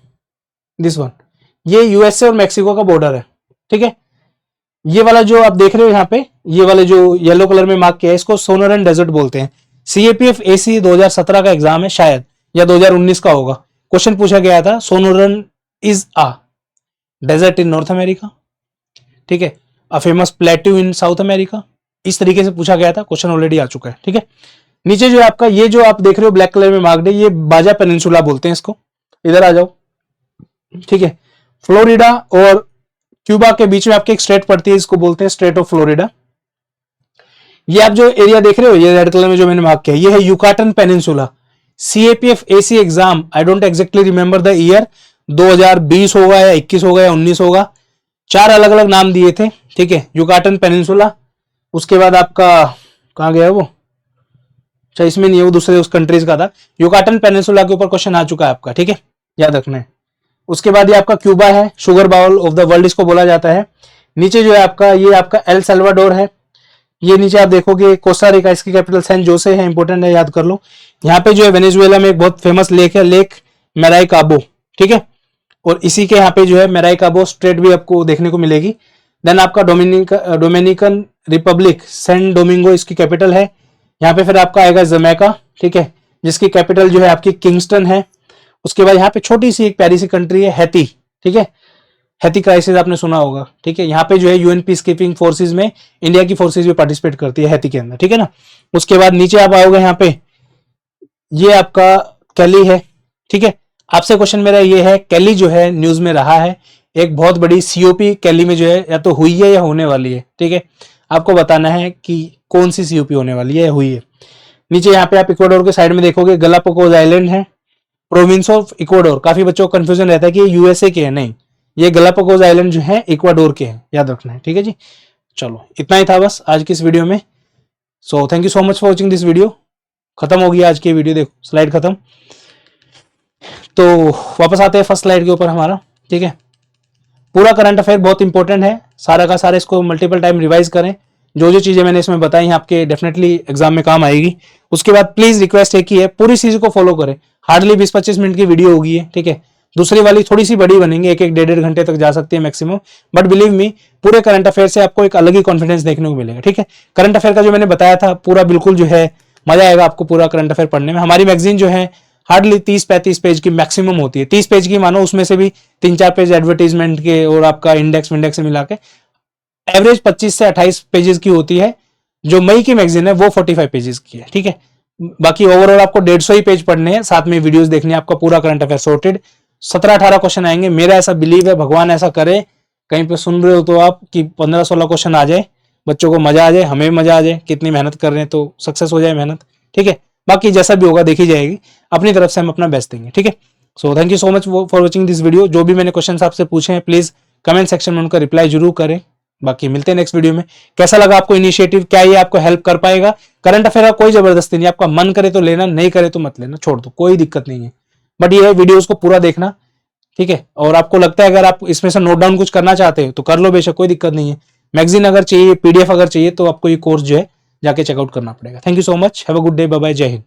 दिस वन, ये यूएसए और मेक्सिको का बॉर्डर है। ठीक है, ये वाला जो आप देख रहे हो यहाँ पे, ये वाले जो येलो कलर में मार्क किया है, इसको सोनोरन डेजर्ट बोलते हैं। सीएपीएफ एसी 2017 का एग्जाम है शायद, या 2019 का होगा। क्वेश्चन पूछा गया था, Sonoran is a desert in North America, ठीक है, a famous plateau in South America, इस तरीके से पूछा गया था। क्वेश्चन ऑलरेडी आ चुका है। ठीक है, नीचे जो आपका ये जो आप देख रहे हो ब्लैक कलर में मार्क्ड है, ये बाजा पेनिनसुला बोलते हैं इसको। इधर आ जाओ। ठीक है, फ्लोरिडा और क्यूबा के बीच में आपकी एक स्टेट पड़ती है, इसको बोलते हैं स्टेट ऑफ फ्लोरिडा। ये आप जो एरिया देख रहे हो, ये रेड कलर में जो मैंने मार्क किया, ये है Yucatan peninsula. CAPF AC exam, I don't exactly remember the year, 2020 होगा या 21 होगा या 19 होगा, 4 अलग अलग नाम दिए थे। ठीक है, युकाटन पेनिनसुला, उसके बाद आपका कहां गया वो, अच्छा इसमें नहीं है, वो दूसरे उस कंट्रीज का था। युकाटन पेनिनसुला के ऊपर क्वेश्चन आ चुका है आपका। ठीक है, याद रखना है। उसके बाद ये आपका क्यूबा है, sugar bowl of the world इसको बोला जाता है। नीचे जो है आपका, ये आपका एल सल्वाडोर है। ये नीचे आप देखोगे कोस्टा रिका, इसकी कैपिटल सैन जोसे है, इंपॉर्टेंट है, याद कर लो। यहाँ पे जो है वेनेजुएला में एक बहुत फेमस लेक है, लेक मेराइकाबो। ठीक है, और इसी के यहाँ पे जो है मेराइकाबो स्ट्रेट भी आपको देखने को मिलेगी। देन आपका डोमिनिकन रिपब्लिक, सैन डोमिंगो इसकी कैपिटल है। यहाँ पे फिर आपका आएगा जमैका, ठीक है, जिसकी कैपिटल जो है आपकी किंगस्टन है। उसके बाद यहाँ पे छोटी सी एक प्यारी सी कंट्री है हैती। ठीक है, हैती क्राइसिस आपने सुना होगा। ठीक है, यहाँ पे जो है यूएन पीस कीपिंग फोर्सेज में इंडिया की फोर्सेज भी पार्टिसिपेट करती है हैती के अंदर। ठीक है ना, उसके बाद नीचे आप आओगे, यहाँ पे ये आपका कैली है। ठीक है, आपसे क्वेश्चन मेरा ये है, कैली जो है न्यूज में रहा है, एक बहुत बड़ी सीओपी कैली में जो है या तो हुई है या होने वाली है। ठीक है, आपको बताना है कि कौन सी सीओपी होने वाली है या हुई है। नीचे यहाँ पे आप इक्वाडोर के साइड में देखोगे, गलापागोस आइलैंड है, प्रोविंस ऑफ इक्वाडोर। काफी बच्चों को कंफ्यूजन रहता है कि ये यूएसए के है, नहीं, ये गलापागोस आइलैंड जो है इक्वाडोर के हैं, याद रखना है। ठीक है जी, चलो इतना ही था बस आज की इस वीडियो में। So thank you so much for watching this video. खत्म हो गया आज की वीडियो, देखो स्लाइड खत्म। तो वापस आते हैं फर्स्ट स्लाइड के ऊपर हमारा। ठीक है, पूरा करंट अफेयर बहुत इंपॉर्टेंट है, सारा का सारा इसको मल्टीपल टाइम रिवाइज करें। जो जो चीजें मैंने इसमें बताई हैं आपके डेफिनेटली एग्जाम में काम आएगी। उसके बाद प्लीज रिक्वेस्ट एक ही है, पूरी चीज को फॉलो करें। हार्डली 20-25 मिनट की वीडियो होगी है। ठीक है, दूसरी वाली थोड़ी सी बड़ी बनेंगे, 1-1, 1.5 घंटे तक जा सकती है मैक्सिमम, बट बिलीव मी पूरे करंट अफेयर से आपको एक अलग ही कॉन्फिडेंस देखने को मिलेगा। ठीक है, करंट अफेयर का जो मैंने बताया था पूरा बिल्कुल जो है मजा आएगा आपको पूरा करंट अफेयर पढ़ने में। हमारी मैगजीन जो है हार्डली 30-35 पेज की मैक्सिमम होती है, 30 पेज की मानो, उसमें से भी 3-4 पेज एडवर्टीजमेंट के और आपका इंडेक्स विंडेक्स से मिला के एवरेज 25 से 28 पेजेस की होती है। जो मई की मैगजीन है वो 45 पेजेस की है। ठीक है, बाकी ओवरऑल आपको 150 ही पेज पढ़ने हैं, साथ में वीडियोस देखने हैं, आपका पूरा करंट अफेयर सॉर्टेड। 17-18 क्वेश्चन आएंगे, मेरा ऐसा बिलीव है, भगवान ऐसा करे, कहीं पे सुन रहे हो तो आप, कि 15-16 क्वेश्चन आ जाए, बच्चों को मजा आ जाए, हमें मजा आ जाए, कितनी मेहनत कर रहे हैं तो सक्सेस हो जाए मेहनत। ठीक है, बाकी जैसा भी होगा देखी जाएगी, अपनी तरफ से हम अपना बेस्ट देंगे, ठीक है। So thank you so much for watching this video. जो भी मैंने क्वेश्चन आपसे पूछे हैं प्लीज कमेंट सेक्शन में उनका रिप्लाई जरूर करें। बाकी मिलते हैं नेक्स्ट वीडियो में। कैसा लगा आपको इनिशिएटिव, क्या ये आपको हेल्प कर पाएगा? करंट अफेयर का कोई जबरदस्ती नहीं, आपका मन करे तो लेना, नहीं करे तो मत लेना, छोड़ दो, कोई दिक्कत नहीं है। बट ये वीडियोस को पूरा देखना, ठीक है। और आपको लगता है अगर आप इसमें से नोट डाउन कुछ करना चाहते हो तो कर लो, बेशक कोई दिक्कत नहीं है। मैगजीन अगर चाहिए, पीडीएफ अगर चाहिए तो आपको ये कोर्स जो है जाके चेकआउट करना पड़ेगा। Thank you so much, have a good day, bye bye, जय हिंद।